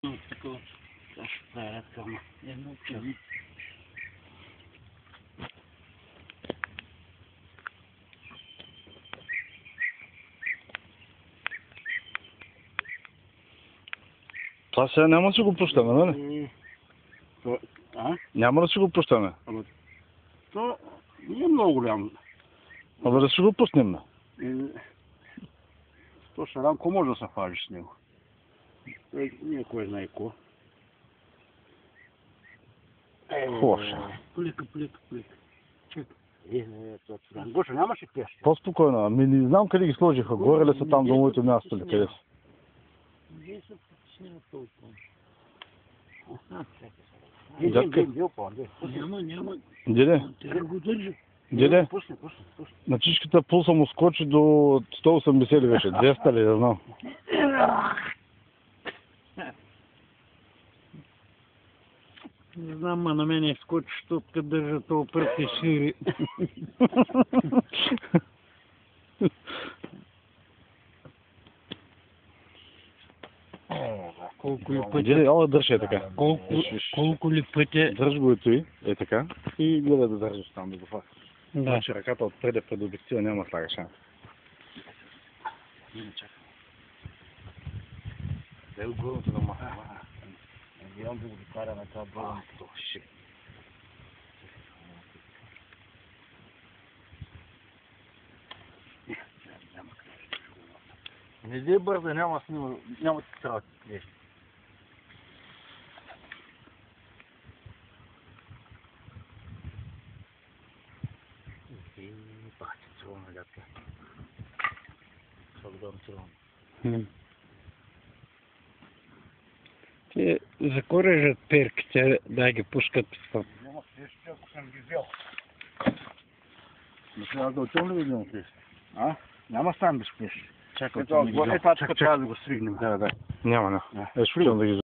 Такова. Също правят кама. Едно чудо. Това сега няма да си го пущаме, нали? Няма да си го пущаме. То не е много голямо. Абе да си го пуснем. То шаранко може да се фажи с него. Не кой знае ко. Хоша. Плика. Чакай. Гоша, нямаш ли клещи? По-спокойно. Ами не знам къде ги сложиха. Горе ли са там до моето място ли? Къде са? Где са потиснена толкова? Няма. Деде? Трябва го държи. Деде? Пусни. На чичката пулса му скочи до 180 ли беше? 200 ли, да знам. Не знам, а на мене скочи, защото като държа този пръст и шири. Колко ли пъти? Деде, ала държи е така. Колко ли пъти? Държ го и той, е така. И гледай да държиш там, да го факаш. Да. Значи ръката отпреде пред обектива няма да слагаш. Не чакай. Дай горното да маха. Гледам да го докара на това болното. Не дай бързо, няма ти трябва да лежи. Бах ти целуна, дядка. Благодарно целуна. Те закорежат перките да ги пускат в... Няма клещи, ако съм ги взел. Но сега да отивам ли да вземам клещи? Няма сам без клещи. Чакай, Това трябва да го свигнем. Няма. Ще да ги